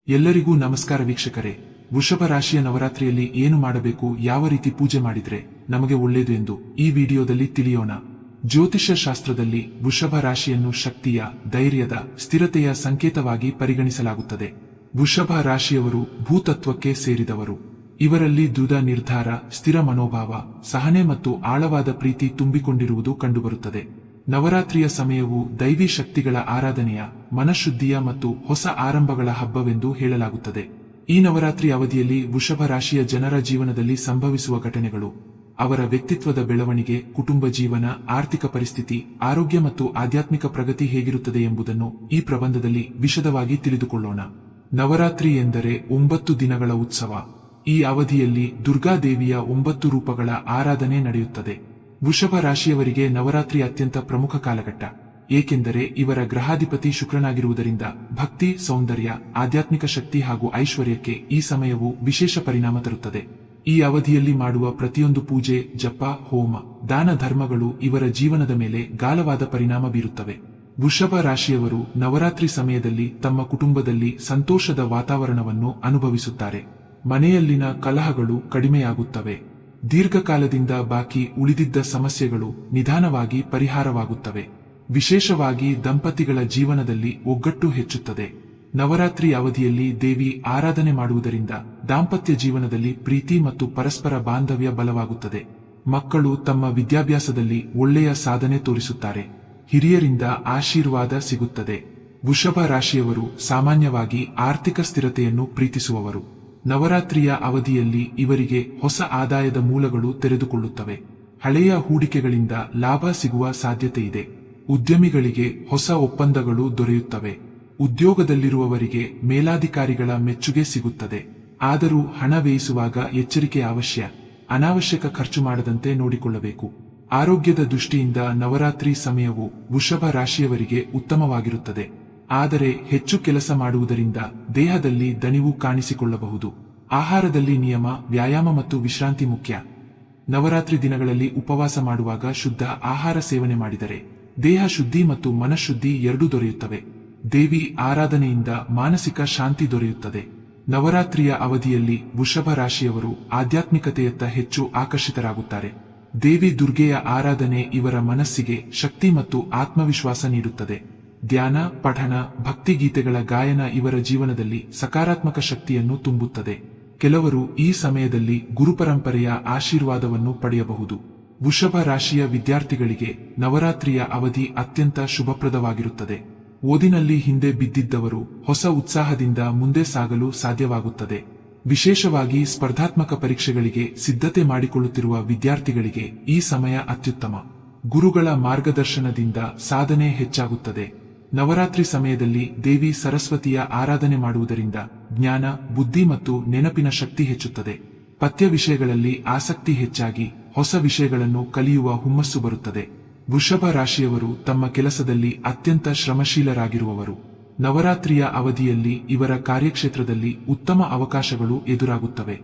ಎಲ್ಲರಿಗೂ ನಮಸ್ಕಾರ ವೀಕ್ಷಕರೇ. ವೃಷಭ ರಾಶಿಯ ನವರಾತ್ರಿಯಲ್ಲಿ ಏನು ಮಾಡಬೇಕು, ಯಾವ ರೀತಿ ಪೂಜೆ ಮಾಡಿದ್ರೆ ನಮಗೆ ಒಳ್ಳೆಯದು ಎಂದು ಈ ವಿಡಿಯೋದಲ್ಲಿ ತಿಳಿಯೋಣ. ಜ್ಯೋತಿಷ್ಯ ಶಾಸ್ತ್ರದಲ್ಲಿ ವೃಷಭ ರಾಶಿಯನ್ನು ಶಕ್ತಿಯ, ಧೈರ್ಯದ, ಸ್ಥಿರತೆಯ ಸಂಕೇತವಾಗಿ ಪರಿಗಣಿಸಲಾಗುತ್ತದೆ. ವೃಷಭ ರಾಶಿಯವರು ಭೂತತ್ವಕ್ಕೆ ಸೇರಿದವರು. ಇವರಲ್ಲಿ ದೃಢ ನಿರ್ಧಾರ, ಸ್ಥಿರ ಮನೋಭಾವ, ಸಹನೆ ಮತ್ತು ಆಳವಾದ ಪ್ರೀತಿ ತುಂಬಿಕೊಂಡಿರುವುದು ಕಂಡುಬರುತ್ತದೆ. ನವರಾತ್ರಿಯ ಸಮಯವು ದೈವಿ ಶಕ್ತಿಗಳ ಆರಾಧನೆಯ, ಮನಃಶುದ್ಧಿಯ ಮತ್ತು ಹೊಸ ಆರಂಭಗಳ ಹಬ್ಬವೆಂದು ಹೇಳಲಾಗುತ್ತದೆ. ಈ ನವರಾತ್ರಿ ಅವಧಿಯಲ್ಲಿ ವೃಷಭ ರಾಶಿಯ ಜನರ ಜೀವನದಲ್ಲಿ ಸಂಭವಿಸುವ ಘಟನೆಗಳು, ಅವರ ವ್ಯಕ್ತಿತ್ವದ ಬೆಳವಣಿಗೆ, ಕುಟುಂಬ ಜೀವನ, ಆರ್ಥಿಕ ಪರಿಸ್ಥಿತಿ, ಆರೋಗ್ಯ ಮತ್ತು ಆಧ್ಯಾತ್ಮಿಕ ಪ್ರಗತಿ ಹೇಗಿರುತ್ತದೆ ಎಂಬುದನ್ನು ಈ ಪ್ರಬಂಧದಲ್ಲಿ ವಿಶದವಾಗಿ ತಿಳಿದುಕೊಳ್ಳೋಣ. ನವರಾತ್ರಿ ಎಂದರೆ 9 ದಿನಗಳ ಉತ್ಸವ. ಈ ಅವಧಿಯಲ್ಲಿ ದುರ್ಗಾದೇವಿಯ 9 ರೂಪಗಳ ಆರಾಧನೆ ನಡೆಯುತ್ತದೆ. ವೃಷಭ ರಾಶಿಯವರಿಗೆ ನವರಾತ್ರಿ ಅತ್ಯಂತ ಪ್ರಮುಖ ಕಾಲಘಟ್ಟ, ಏಕೆಂದರೆ ಇವರ ಗ್ರಹಾಧಿಪತಿ ಶುಕ್ರನಾಗಿರುವುದರಿಂದ ಭಕ್ತಿ, ಸೌಂದರ್ಯ, ಆಧ್ಯಾತ್ಮಿಕ ಶಕ್ತಿ ಹಾಗೂ ಐಶ್ವರ್ಯಕ್ಕೆ ಈ ಸಮಯವು ವಿಶೇಷ ಪರಿಣಾಮ ತರುತ್ತದೆ. ಈ ಅವಧಿಯಲ್ಲಿ ಮಾಡುವ ಪ್ರತಿಯೊಂದು ಪೂಜೆ, ಜಪ, ಹೋಮ, ದಾನ ಧರ್ಮಗಳು ಇವರ ಜೀವನದ ಮೇಲೆ ಗಾಢವಾದ ಪರಿಣಾಮ ಬೀರುತ್ತವೆ. ವೃಷಭ ರಾಶಿಯವರು ನವರಾತ್ರಿ ಸಮಯದಲ್ಲಿ ತಮ್ಮ ಕುಟುಂಬದಲ್ಲಿ ಸಂತೋಷದ ವಾತಾವರಣವನ್ನು ಅನುಭವಿಸುತ್ತಾರೆ. ಮನೆಯಲ್ಲಿನ ಕಲಹಗಳು ಕಡಿಮೆಯಾಗುತ್ತವೆ. ದೀರ್ಘಕಾಲದಿಂದ ಬಾಕಿ ಉಳಿದಿದ್ದ ಸಮಸ್ಯೆಗಳು ನಿಧಾನವಾಗಿ ಪರಿಹಾರವಾಗುತ್ತವೆ. ವಿಶೇಷವಾಗಿ ದಂಪತಿಗಳ ಜೀವನದಲ್ಲಿ ಒಗ್ಗಟ್ಟು ಹೆಚ್ಚುತ್ತದೆ. ನವರಾತ್ರಿ ಅವಧಿಯಲ್ಲಿ ದೇವಿ ಆರಾಧನೆ ಮಾಡುವುದರಿಂದ ದಾಂಪತ್ಯ ಜೀವನದಲ್ಲಿ ಪ್ರೀತಿ ಮತ್ತು ಪರಸ್ಪರ ಬಾಂಧವ್ಯ ಬಲವಾಗುತ್ತದೆ. ಮಕ್ಕಳು ತಮ್ಮ ವಿದ್ಯಾಭ್ಯಾಸದಲ್ಲಿ ಒಳ್ಳೆಯ ಸಾಧನೆ ತೋರಿಸುತ್ತಾರೆ. ಹಿರಿಯರಿಂದ ಆಶೀರ್ವಾದ ಸಿಗುತ್ತದೆ. ವೃಷಭ ರಾಶಿಯವರು ಸಾಮಾನ್ಯವಾಗಿ ಆರ್ಥಿಕ ಸ್ಥಿರತೆಯನ್ನು ಪ್ರೀತಿಸುವವರು. ನವರಾತ್ರಿಯ ಅವಧಿಯಲ್ಲಿ ಇವರಿಗೆ ಹೊಸ ಆದಾಯದ ಮೂಲಗಳು ತೆರೆದುಕೊಳ್ಳುತ್ತವೆ. ಹಳೆಯ ಹೂಡಿಕೆಗಳಿಂದ ಲಾಭ ಸಿಗುವ ಸಾಧ್ಯತೆ ಇದೆ. ಉದ್ಯಮಿಗಳಿಗೆ ಹೊಸ ಒಪ್ಪಂದಗಳು ದೊರೆಯುತ್ತವೆ. ಉದ್ಯೋಗದಲ್ಲಿರುವವರಿಗೆ ಮೇಲಾಧಿಕಾರಿಗಳ ಮೆಚ್ಚುಗೆ ಸಿಗುತ್ತದೆ. ಆದರೂ ಹಣ ವ್ಯಯಿಸುವಾಗ ಎಚ್ಚರಿಕೆ ಅವಶ್ಯ. ಅನಾವಶ್ಯಕ ಖರ್ಚು ಮಾಡದಂತೆ ನೋಡಿಕೊಳ್ಳಬೇಕು. ಆರೋಗ್ಯದ ದೃಷ್ಟಿಯಿಂದ ನವರಾತ್ರಿ ಸಮಯವು ವೃಷಭ ರಾಶಿಯವರಿಗೆ ಉತ್ತಮವಾಗಿರುತ್ತದೆ. ಆದರೆ ಹೆಚ್ಚು ಕೆಲಸ ಮಾಡುವುದರಿಂದ ದೇಹದಲ್ಲಿ ದಣಿವು ಕಾಣಿಸಿಕೊಳ್ಳಬಹುದು. ಆಹಾರದಲ್ಲಿ ನಿಯಮ, ವ್ಯಾಯಾಮ ಮತ್ತು ವಿಶ್ರಾಂತಿ ಮುಖ್ಯ. ನವರಾತ್ರಿ ದಿನಗಳಲ್ಲಿ ಉಪವಾಸ ಮಾಡುವಾಗ ಶುದ್ಧ ಆಹಾರ ಸೇವನೆ ಮಾಡಿದರೆ ದೇಹ ಶುದ್ಧಿ ಮತ್ತು ಮನಃಶುದ್ಧಿ ಎರಡೂ ದೊರೆಯುತ್ತವೆ. ದೇವಿ ಆರಾಧನೆಯಿಂದ ಮಾನಸಿಕ ಶಾಂತಿ ದೊರೆಯುತ್ತದೆ. ನವರಾತ್ರಿಯ ಅವಧಿಯಲ್ಲಿ ವೃಷಭ ರಾಶಿಯವರು ಆಧ್ಯಾತ್ಮಿಕತೆಯತ್ತ ಹೆಚ್ಚು ಆಕರ್ಷಿತರಾಗುತ್ತಾರೆ. ದೇವಿ ದುರ್ಗೆಯ ಆರಾಧನೆ ಇವರ ಮನಸ್ಸಿಗೆ ಶಕ್ತಿ ಮತ್ತು ಆತ್ಮವಿಶ್ವಾಸ ನೀಡುತ್ತದೆ. ಧ್ಯಾನ, ಪಠಣ, ಭಕ್ತಿಗೀತೆಗಳ ಗಾಯನ ಇವರ ಜೀವನದಲ್ಲಿ ಸಕಾರಾತ್ಮಕ ಶಕ್ತಿಯನ್ನು ತುಂಬುತ್ತದೆ. ಕೆಲವರು ಈ ಸಮಯದಲ್ಲಿ ಗುರುಪರಂಪರೆಯ ಆಶೀರ್ವಾದವನ್ನು ಪಡೆಯಬಹುದು. ವೃಷಭ ರಾಶಿಯ ವಿದ್ಯಾರ್ಥಿಗಳಿಗೆ ನವರಾತ್ರಿಯ ಅವಧಿ ಅತ್ಯಂತ ಶುಭಪ್ರದವಾಗಿರುತ್ತದೆ. ಓದಿನಲ್ಲಿ ಹಿಂದೆ ಬಿದ್ದಿದ್ದವರು ಹೊಸ ಉತ್ಸಾಹದಿಂದ ಮುಂದೆ ಸಾಗಲು ಸಾಧ್ಯವಾಗುತ್ತದೆ. ವಿಶೇಷವಾಗಿ ಸ್ಪರ್ಧಾತ್ಮಕ ಪರೀಕ್ಷೆಗಳಿಗೆ ಸಿದ್ಧತೆ ಮಾಡಿಕೊಳ್ಳುತ್ತಿರುವ ವಿದ್ಯಾರ್ಥಿಗಳಿಗೆ ಈ ಸಮಯ ಅತ್ಯುತ್ತಮ. ಗುರುಗಳ ಮಾರ್ಗದರ್ಶನದಿಂದ ಸಾಧನೆ ಹೆಚ್ಚಾಗುತ್ತದೆ. ನವರಾತ್ರಿ ಸಮಯದಲ್ಲಿ ದೇವಿ ಸರಸ್ವತಿಯ ಆರಾಧನೆ ಮಾಡುವುದರಿಂದ ಜ್ಞಾನ, ಬುದ್ಧಿ ಮತ್ತು ನೆನಪಿನ ಶಕ್ತಿ ಹೆಚ್ಚುತ್ತದೆ. ಪಠ್ಯ ವಿಷಯಗಳಲ್ಲಿ ಆಸಕ್ತಿ ಹೆಚ್ಚಾಗಿ ಹೊಸ ವಿಷಯಗಳನ್ನು ಕಲಿಯುವ ಹುಮ್ಮಸ್ಸು ಬರುತ್ತದೆ. ವೃಷಭ ರಾಶಿಯವರು ತಮ್ಮ ಕೆಲಸದಲ್ಲಿ ಅತ್ಯಂತ ಶ್ರಮಶೀಲರಾಗಿರುವವರು. ನವರಾತ್ರಿಯ ಅವಧಿಯಲ್ಲಿ ಇವರ ಕಾರ್ಯಕ್ಷೇತ್ರದಲ್ಲಿ ಉತ್ತಮ ಅವಕಾಶಗಳು ಎದುರಾಗುತ್ತವೆ.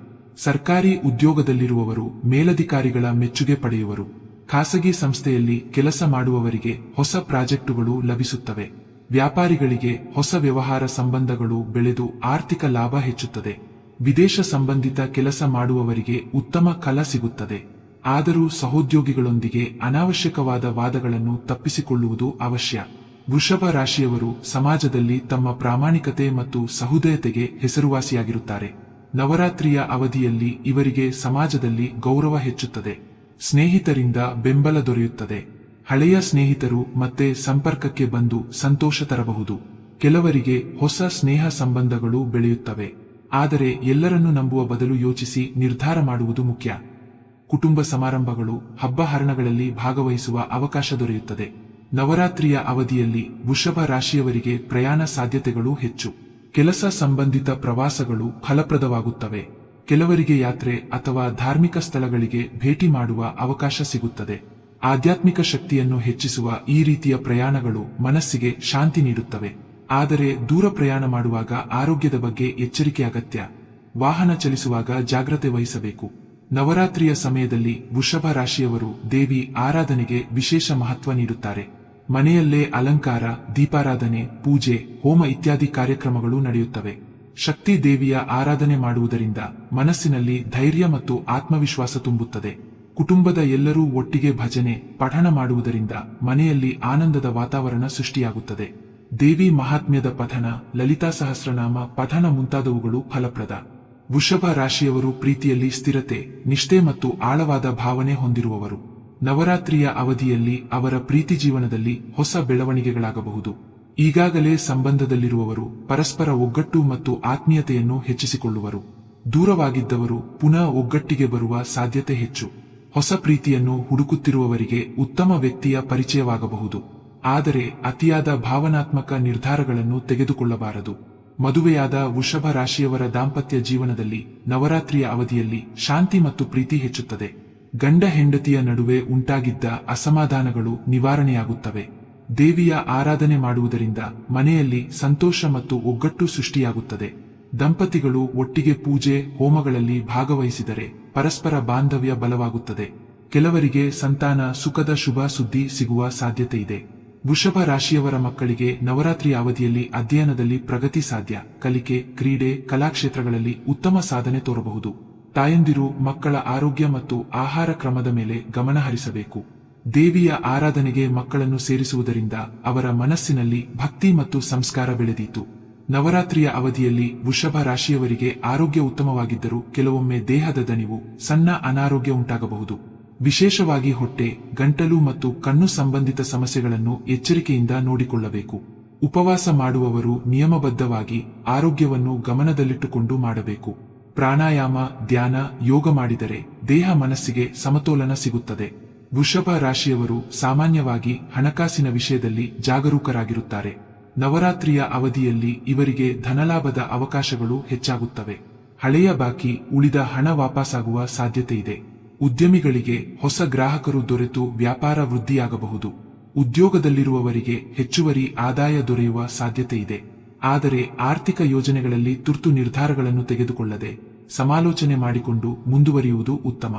ಸರ್ಕಾರಿ ಉದ್ಯೋಗದಲ್ಲಿರುವವರು ಮೇಲಧಿಕಾರಿಗಳ ಮೆಚ್ಚುಗೆ ಪಡೆಯುವರು. ಖಾಸಗಿ ಸಂಸ್ಥೆಯಲ್ಲಿ ಕೆಲಸ ಮಾಡುವವರಿಗೆ ಹೊಸ ಪ್ರಾಜೆಕ್ಟುಗಳು ಲಭಿಸುತ್ತವೆ. ವ್ಯಾಪಾರಿಗಳಿಗೆ ಹೊಸ ವ್ಯವಹಾರ ಸಂಬಂಧಗಳು ಬೆಳೆದು ಆರ್ಥಿಕ ಲಾಭ ಹೆಚ್ಚುತ್ತದೆ. ವಿದೇಶ ಸಂಬಂಧಿತ ಕೆಲಸ ಮಾಡುವವರಿಗೆ ಉತ್ತಮ ಫಲ ಸಿಗುತ್ತದೆ. ಆದರೂ ಸಹೋದ್ಯೋಗಿಗಳೊಂದಿಗೆ ಅನಾವಶ್ಯಕವಾದ ವಾದಗಳನ್ನು ತಪ್ಪಿಸಿಕೊಳ್ಳುವುದು ಅವಶ್ಯ. ವೃಷಭ ರಾಶಿಯವರು ಸಮಾಜದಲ್ಲಿ ತಮ್ಮ ಪ್ರಾಮಾಣಿಕತೆ ಮತ್ತು ಸಹೃದಯತೆಗೆ ಹೆಸರುವಾಸಿಯಾಗಿರುತ್ತಾರೆ. ನವರಾತ್ರಿಯ ಅವಧಿಯಲ್ಲಿ ಇವರಿಗೆ ಸಮಾಜದಲ್ಲಿ ಗೌರವ ಹೆಚ್ಚುತ್ತದೆ. ಸ್ನೇಹಿತರಿಂದ ಬೆಂಬಲ ದೊರೆಯುತ್ತದೆ. ಹಳೆಯ ಸ್ನೇಹಿತರು ಮತ್ತೆ ಸಂಪರ್ಕಕ್ಕೆ ಬಂದು ಸಂತೋಷ ತರಬಹುದು. ಕೆಲವರಿಗೆ ಹೊಸ ಸ್ನೇಹ ಸಂಬಂಧಗಳು ಬೆಳೆಯುತ್ತವೆ. ಆದರೆ ಎಲ್ಲರನ್ನೂ ನಂಬುವ ಬದಲು ಯೋಚಿಸಿ ನಿರ್ಧಾರ ಮಾಡುವುದು ಮುಖ್ಯ. ಕುಟುಂಬ ಸಮಾರಂಭಗಳು, ಹಬ್ಬ ಹರಣಗಳಲ್ಲಿ ಭಾಗವಹಿಸುವ ಅವಕಾಶ ದೊರೆಯುತ್ತದೆ. ನವರಾತ್ರಿಯ ಅವಧಿಯಲ್ಲಿ ವೃಷಭ ರಾಶಿಯವರಿಗೆ ಪ್ರಯಾಣ ಸಾಧ್ಯತೆಗಳು ಹೆಚ್ಚು. ಕೆಲಸ ಸಂಬಂಧಿತ ಪ್ರವಾಸಗಳು ಫಲಪ್ರದವಾಗುತ್ತವೆ. ಕೆಲವರಿಗೆ ಯಾತ್ರೆ ಅಥವಾ ಧಾರ್ಮಿಕ ಸ್ಥಳಗಳಿಗೆ ಭೇಟಿ ಮಾಡುವ ಅವಕಾಶ ಸಿಗುತ್ತದೆ. ಆಧ್ಯಾತ್ಮಿಕ ಶಕ್ತಿಯನ್ನು ಹೆಚ್ಚಿಸುವ ಈ ರೀತಿಯ ಪ್ರಯಾಣಗಳು ಮನಸ್ಸಿಗೆ ಶಾಂತಿ ನೀಡುತ್ತವೆ. ಆದರೆ ದೂರ ಪ್ರಯಾಣ ಮಾಡುವಾಗ ಆರೋಗ್ಯದ ಬಗ್ಗೆ ಎಚ್ಚರಿಕೆ ಅಗತ್ಯ. ವಾಹನ ಚಲಿಸುವಾಗ ಜಾಗ್ರತೆ ವಹಿಸಬೇಕು. ನವರಾತ್ರಿಯ ಸಮಯದಲ್ಲಿ ವೃಷಭ ರಾಶಿಯವರು ದೇವಿ ಆರಾಧನೆಗೆ ವಿಶೇಷ ಮಹತ್ವ ನೀಡುತ್ತಾರೆ. ಮನೆಯಲ್ಲೇ ಅಲಂಕಾರ, ದೀಪಾರಾಧನೆ, ಪೂಜೆ, ಹೋಮ ಇತ್ಯಾದಿ ಕಾರ್ಯಕ್ರಮಗಳು ನಡೆಯುತ್ತವೆ. ಶಕ್ತಿ ದೇವಿಯ ಆರಾಧನೆ ಮಾಡುವುದರಿಂದ ಮನಸ್ಸಿನಲ್ಲಿ ಧೈರ್ಯ ಮತ್ತು ಆತ್ಮವಿಶ್ವಾಸ ತುಂಬುತ್ತದೆ. ಕುಟುಂಬದ ಎಲ್ಲರೂ ಒಟ್ಟಿಗೆ ಭಜನೆ ಪಠಣ ಮಾಡುವುದರಿಂದ ಮನೆಯಲ್ಲಿ ಆನಂದದ ವಾತಾವರಣ ಸೃಷ್ಟಿಯಾಗುತ್ತದೆ. ದೇವಿ ಮಹಾತ್ಮ್ಯದ ಪಠಣ, ಲಲಿತಾ ಸಹಸ್ರನಾಮ ಪಠಣ ಮುಂತಾದವುಗಳು ಫಲಪ್ರದ. ವೃಷಭ ರಾಶಿಯವರು ಪ್ರೀತಿಯಲ್ಲಿ ಸ್ಥಿರತೆ, ನಿಷ್ಠೆ ಮತ್ತು ಆಳವಾದ ಭಾವನೆ ಹೊಂದಿರುವವರು. ನವರಾತ್ರಿಯ ಅವಧಿಯಲ್ಲಿ ಅವರ ಪ್ರೀತಿ ಜೀವನದಲ್ಲಿ ಹೊಸ ಬೆಳವಣಿಗೆಗಳಾಗಬಹುದು. ಈಗಾಗಲೇ ಸಂಬಂಧದಲ್ಲಿರುವವರು ಪರಸ್ಪರ ಒಗ್ಗಟ್ಟು ಮತ್ತು ಆತ್ಮೀಯತೆಯನ್ನು ಹೆಚ್ಚಿಸಿಕೊಳ್ಳುವರು. ದೂರವಾಗಿದ್ದವರು ಪುನಃ ಒಗ್ಗಟ್ಟಿಗೆ ಬರುವ ಸಾಧ್ಯತೆ ಹೆಚ್ಚು. ಹೊಸ ಪ್ರೀತಿಯನ್ನು ಹುಡುಕುತ್ತಿರುವವರಿಗೆ ಉತ್ತಮ ವ್ಯಕ್ತಿಯ ಪರಿಚಯವಾಗಬಹುದು. ಆದರೆ ಅತಿಯಾದ ಭಾವನಾತ್ಮಕ ನಿರ್ಧಾರಗಳನ್ನು ತೆಗೆದುಕೊಳ್ಳಬಾರದು. ಮದುವೆಯಾದ ವೃಷಭ ರಾಶಿಯವರ ದಾಂಪತ್ಯ ಜೀವನದಲ್ಲಿ ನವರಾತ್ರಿಯ ಅವಧಿಯಲ್ಲಿ ಶಾಂತಿ ಮತ್ತು ಪ್ರೀತಿ ಹೆಚ್ಚುತ್ತದೆ. ಗಂಡ ಹೆಂಡತಿಯ ನಡುವೆ ಉಂಟಾಗಿದ್ದ ಅಸಮಾಧಾನಗಳು ನಿವಾರಣೆಯಾಗುತ್ತವೆ. ದೇವಿಯ ಆರಾಧನೆ ಮಾಡುವುದರಿಂದ ಮನೆಯಲ್ಲಿ ಸಂತೋಷ ಮತ್ತು ಒಗ್ಗಟ್ಟು ಸೃಷ್ಟಿಯಾಗುತ್ತದೆ. ದಂಪತಿಗಳು ಒಟ್ಟಿಗೆ ಪೂಜೆ ಹೋಮಗಳಲ್ಲಿ ಭಾಗವಹಿಸಿದರೆ ಪರಸ್ಪರ ಬಾಂಧವ್ಯ ಬಲವಾಗುತ್ತದೆ. ಕೆಲವರಿಗೆ ಸಂತಾನ ಸುಖದ ಶುಭ ಸುದ್ದಿ ಸಿಗುವ ಸಾಧ್ಯತೆ ಇದೆ. ವೃಷಭ ರಾಶಿಯವರ ಮಕ್ಕಳಿಗೆ ನವರಾತ್ರಿಯ ಅವಧಿಯಲ್ಲಿ ಅಧ್ಯಯನದಲ್ಲಿ ಪ್ರಗತಿ ಸಾಧ್ಯ. ಕಲಿಕೆ, ಕ್ರೀಡೆ, ಕಲಾಕ್ಷೇತ್ರಗಳಲ್ಲಿ ಉತ್ತಮ ಸಾಧನೆ ತೋರಬಹುದು. ತಾಯಂದಿರು ಮಕ್ಕಳ ಆರೋಗ್ಯ ಮತ್ತು ಆಹಾರ ಕ್ರಮದ ಮೇಲೆ ಗಮನ ಹರಿಸಬೇಕು. ದೇವಿಯ ಆರಾಧನೆಗೆ ಮಕ್ಕಳನ್ನು ಸೇರಿಸುವುದರಿಂದ ಅವರ ಮನಸ್ಸಿನಲ್ಲಿ ಭಕ್ತಿ ಮತ್ತು ಸಂಸ್ಕಾರ ಬೆಳೆದೀತು. ನವರಾತ್ರಿಯ ಅವಧಿಯಲ್ಲಿ ವೃಷಭ ರಾಶಿಯವರಿಗೆ ಆರೋಗ್ಯ ಉತ್ತಮವಾಗಿದ್ದರೂ ಕೆಲವೊಮ್ಮೆ ದೇಹದ ದಣಿವು, ಸಣ್ಣ ಅನಾರೋಗ್ಯ ಉಂಟಾಗಬಹುದು. ವಿಶೇಷವಾಗಿ ಹೊಟ್ಟೆ, ಗಂಟಲು ಮತ್ತು ಕಣ್ಣು ಸಂಬಂಧಿತ ಸಮಸ್ಯೆಗಳನ್ನು ಎಚ್ಚರಿಕೆಯಿಂದ ನೋಡಿಕೊಳ್ಳಬೇಕು. ಉಪವಾಸ ಮಾಡುವವರು ನಿಯಮಬದ್ಧವಾಗಿ ಆರೋಗ್ಯವನ್ನು ಗಮನದಲ್ಲಿಟ್ಟುಕೊಂಡು ಮಾಡಬೇಕು. ಪ್ರಾಣಾಯಾಮ, ಧ್ಯಾನ, ಯೋಗ ಮಾಡಿದರೆ ದೇಹ ಮನಸ್ಸಿಗೆ ಸಮತೋಲನ ಸಿಗುತ್ತದೆ. ವೃಷಭ ರಾಶಿಯವರು ಸಾಮಾನ್ಯವಾಗಿ ಹಣಕಾಸಿನ ವಿಷಯದಲ್ಲಿ ಜಾಗರೂಕರಾಗಿರುತ್ತಾರೆ. ನವರಾತ್ರಿಯ ಅವಧಿಯಲ್ಲಿ ಇವರಿಗೆ ಧನಲಾಭದ ಅವಕಾಶಗಳು ಹೆಚ್ಚಾಗುತ್ತವೆ. ಹಳೆಯ ಬಾಕಿ ಉಳಿದ ಹಣ ವಾಪಸ್ಸಾಗುವ ಸಾಧ್ಯತೆ ಇದೆ. ಉದ್ಯಮಿಗಳಿಗೆ ಹೊಸ ಗ್ರಾಹಕರು ದೊರೆತು ವ್ಯಾಪಾರ ವೃದ್ಧಿಯಾಗಬಹುದು. ಉದ್ಯೋಗದಲ್ಲಿರುವವರಿಗೆ ಹೆಚ್ಚುವರಿ ಆದಾಯ ದೊರೆಯುವ ಸಾಧ್ಯತೆ ಇದೆ. ಆದರೆ ಆರ್ಥಿಕ ಯೋಜನೆಗಳಲ್ಲಿ ತುರ್ತು ನಿರ್ಧಾರಗಳನ್ನು ತೆಗೆದುಕೊಳ್ಳದೆ ಸಮಾಲೋಚನೆ ಮಾಡಿಕೊಂಡು ಮುಂದುವರಿಯುವುದು ಉತ್ತಮ.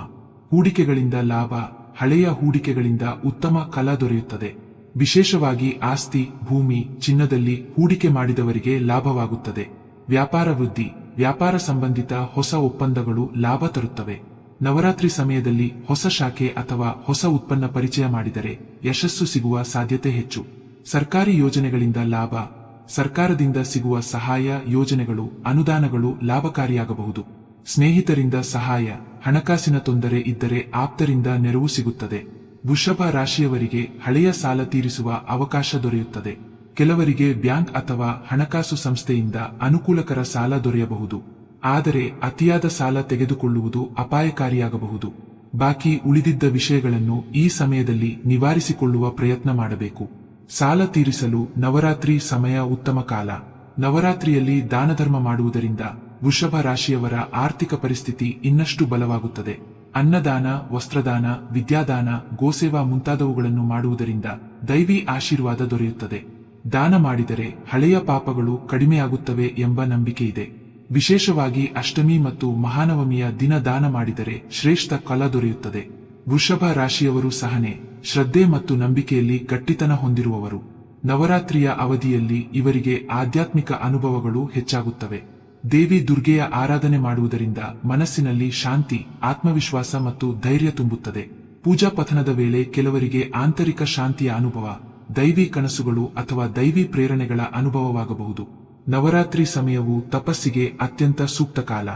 ಹೂಡಿಕೆಗಳಿಂದ ಲಾಭ, ಹಳೆಯ ಹೂಡಿಕೆಗಳಿಂದ ಉತ್ತಮ ಫಲ ದೊರೆಯುತ್ತದೆ. ವಿಶೇಷವಾಗಿ ಆಸ್ತಿ, ಭೂಮಿ, ಚಿನ್ನದಲ್ಲಿ ಹೂಡಿಕೆ ಮಾಡಿದವರಿಗೆ ಲಾಭವಾಗುತ್ತದೆ. ವ್ಯಾಪಾರ ವೃದ್ಧಿ, ವ್ಯಾಪಾರ ಸಂಬಂಧಿತ ಹೊಸ ಒಪ್ಪಂದಗಳು ಲಾಭ ತರುತ್ತವೆ. ನವರಾತ್ರಿ ಸಮಯದಲ್ಲಿ ಹೊಸ ಶಾಖೆ ಅಥವಾ ಹೊಸ ಉತ್ಪನ್ನ ಪರಿಚಯ ಮಾಡಿದರೆ ಯಶಸ್ಸು ಸಿಗುವ ಸಾಧ್ಯತೆ ಹೆಚ್ಚು. ಸರ್ಕಾರಿ ಯೋಜನೆಗಳಿಂದ ಲಾಭ, ಸರ್ಕಾರದಿಂದ ಸಿಗುವ ಸಹಾಯ ಯೋಜನೆಗಳು, ಅನುದಾನಗಳು ಲಾಭಕಾರಿಯಾಗಬಹುದು. ಸ್ನೇಹಿತರಿಂದ ಸಹಾಯ, ಹಣಕಾಸಿನ ತೊಂದರೆ ಇದ್ದರೆ ಆಪ್ತರಿಂದ ನೆರವು ಸಿಗುತ್ತದೆ. ವೃಷಭ ರಾಶಿಯವರಿಗೆ ಹಳೆಯ ಸಾಲ ತೀರಿಸುವ ಅವಕಾಶ ದೊರೆಯುತ್ತದೆ. ಕೆಲವರಿಗೆ ಬ್ಯಾಂಕ್ ಅಥವಾ ಹಣಕಾಸು ಸಂಸ್ಥೆಯಿಂದ ಅನುಕೂಲಕರ ಸಾಲ ದೊರೆಯಬಹುದು. ಆದರೆ ಅತಿಯಾದ ಸಾಲ ತೆಗೆದುಕೊಳ್ಳುವುದು ಅಪಾಯಕಾರಿಯಾಗಬಹುದು. ಬಾಕಿ ಉಳಿದಿದ್ದ ವಿಷಯಗಳನ್ನು ಈ ಸಮಯದಲ್ಲಿ ನಿವಾರಿಸಿಕೊಳ್ಳುವ ಪ್ರಯತ್ನ ಮಾಡಬೇಕು. ಸಾಲ ತೀರಿಸಲು ನವರಾತ್ರಿ ಸಮಯ ಉತ್ತಮ ಕಾಲ. ನವರಾತ್ರಿಯಲ್ಲಿ ದಾನಧರ್ಮ ಮಾಡುವುದರಿಂದ ವೃಷಭ ರಾಶಿಯವರ ಆರ್ಥಿಕ ಪರಿಸ್ಥಿತಿ ಇನ್ನಷ್ಟು ಬಲವಾಗುತ್ತದೆ. ಅನ್ನದಾನ, ವಸ್ತ್ರದಾನ, ವಿದ್ಯಾದಾನ, ಗೋಸೇವಾ ಮುಂತಾದವುಗಳನ್ನು ಮಾಡುವುದರಿಂದ ದೈವಿ ಆಶೀರ್ವಾದ ದೊರೆಯುತ್ತದೆ. ದಾನ ಮಾಡಿದರೆ ಹಳೆಯ ಪಾಪಗಳು ಕಡಿಮೆಯಾಗುತ್ತವೆ ಎಂಬ ನಂಬಿಕೆ ಇದೆ. ವಿಶೇಷವಾಗಿ ಅಷ್ಟಮಿ ಮತ್ತು ಮಹಾನವಮಿಯ ದಿನ ದಾನ ಮಾಡಿದರೆ ಶ್ರೇಷ್ಠ ಫಲ ದೊರೆಯುತ್ತದೆ. ವೃಷಭ ರಾಶಿಯವರು ಸಹನೆ, ಶ್ರದ್ಧೆ ಮತ್ತು ನಂಬಿಕೆಯಲ್ಲಿ ಗಟ್ಟಿತನ ಹೊಂದಿರುವವರು. ನವರಾತ್ರಿಯ ಅವಧಿಯಲ್ಲಿ ಇವರಿಗೆ ಆಧ್ಯಾತ್ಮಿಕ ಅನುಭವಗಳು ಹೆಚ್ಚಾಗುತ್ತವೆ. ದೇವಿ ದುರ್ಗೆಯ ಆರಾಧನೆ ಮಾಡುವುದರಿಂದ ಮನಸ್ಸಿನಲ್ಲಿ ಶಾಂತಿ, ಆತ್ಮವಿಶ್ವಾಸ ಮತ್ತು ಧೈರ್ಯ ತುಂಬುತ್ತದೆ. ಪೂಜಾ ಪಠಣದ ವೇಳೆ ಕೆಲವರಿಗೆ ಆಂತರಿಕ ಶಾಂತಿಯ ಅನುಭವ, ದೈವಿ ಕನಸುಗಳು ಅಥವಾ ದೈವಿ ಪ್ರೇರಣೆಗಳ ಅನುಭವವಾಗಬಹುದು. ನವರಾತ್ರಿ ಸಮಯವು ತಪಸ್ಸಿಗೆ ಅತ್ಯಂತ ಸೂಕ್ತ ಕಾಲ.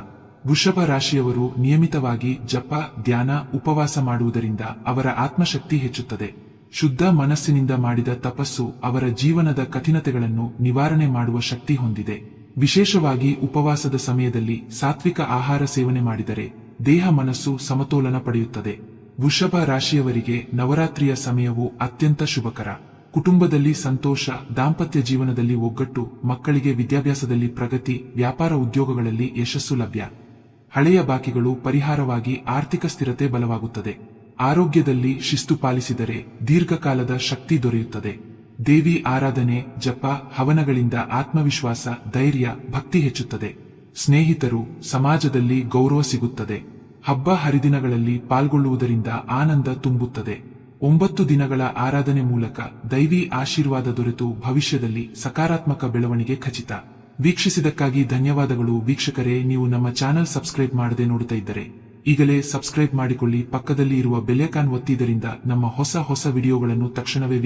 ವೃಷಭ ರಾಶಿಯವರು ನಿಯಮಿತವಾಗಿ ಜಪ, ಧ್ಯಾನ, ಉಪವಾಸ ಮಾಡುವುದರಿಂದ ಅವರ ಆತ್ಮಶಕ್ತಿ ಹೆಚ್ಚುತ್ತದೆ. ಶುದ್ಧ ಮನಸ್ಸಿನಿಂದ ಮಾಡಿದ ತಪಸ್ಸು ಅವರ ಜೀವನದ ಕಠಿಣತೆಗಳನ್ನು ನಿವಾರಣೆ ಮಾಡುವ ಶಕ್ತಿ ಹೊಂದಿದೆ. ವಿಶೇಷವಾಗಿ ಉಪವಾಸದ ಸಮಯದಲ್ಲಿ ಸಾತ್ವಿಕ ಆಹಾರ ಸೇವನೆ ಮಾಡಿದರೆ ದೇಹ ಮನಸ್ಸು ಸಮತೋಲನ ಪಡೆಯುತ್ತದೆ. ವೃಷಭ ರಾಶಿಯವರಿಗೆ ನವರಾತ್ರಿಯ ಸಮಯವು ಅತ್ಯಂತ ಶುಭಕರ. ಕುಟುಂಬದಲ್ಲಿ ಸಂತೋಷ, ದಾಂಪತ್ಯ ಜೀವನದಲ್ಲಿ ಒಗ್ಗಟ್ಟು, ಮಕ್ಕಳಿಗೆ ವಿದ್ಯಾಭ್ಯಾಸದಲ್ಲಿ ಪ್ರಗತಿ, ವ್ಯಾಪಾರ ಉದ್ಯೋಗಗಳಲ್ಲಿ ಯಶಸ್ಸು ಲಭ್ಯ. ಹಳೆಯ ಬಾಕಿಗಳು ಪರಿಹಾರವಾಗಿ ಆರ್ಥಿಕ ಸ್ಥಿರತೆ ಬಲವಾಗುತ್ತದೆ. ಆರೋಗ್ಯದಲ್ಲಿ ಶಿಸ್ತು ಪಾಲಿಸಿದರೆ ದೀರ್ಘಕಾಲದ ಶಕ್ತಿ ದೊರೆಯುತ್ತದೆ. ದೇವಿ ಆರಾಧನೆ, ಜಪ, ಹವನಗಳಿಂದ ಆತ್ಮವಿಶ್ವಾಸ, ಧೈರ್ಯ, ಭಕ್ತಿ ಹೆಚ್ಚುತ್ತದೆ. ಸ್ನೇಹಿತರು, ಸಮಾಜದಲ್ಲಿ ಗೌರವ ಸಿಗುತ್ತದೆ. ಹಬ್ಬ ಹರಿದಿನಗಳಲ್ಲಿ ಪಾಲ್ಗೊಳ್ಳುವುದರಿಂದ ಆನಂದ ತುಂಬುತ್ತದೆ. 9 ದಿನಗಳ ಆರಾಧನೆ ಮೂಲಕ ದೈವಿ ಆಶೀರ್ವಾದ ದೊರೆತು ಭವಿಷ್ಯದಲ್ಲಿ ಸಕಾರಾತ್ಮಕ ಬೆಳವಣಿಗೆ ಖಚಿತ. ವೀಕ್ಷಿಸಿದಕ್ಕಾಗಿ ಧನ್ಯವಾದಗಳು ವೀಕ್ಷಕರೇ. ನೀವು ನಮ್ಮ ಚಾನೆಲ್ ಸಬ್ಸ್ಕ್ರೈಬ್ ಮಾಡದೆ ನೋಡುತ್ತಾ ಇದ್ದರೆ ಈಗಲೇ ಸಬ್ಸ್ಕ್ರೈಬ್ ಮಾಡಿಕೊಳ್ಳಿ, ಪಕ್ಕದಲ್ಲಿ ಇರುವ ಬೆಲ್ ಐಕಾನ್ ಒತ್ತಿದ್ದರಿಂದ ನಮ್ಮ ಹೊಸ ವಿಡಿಯೋಗಳನ್ನು ತಕ್ಷಣವೇ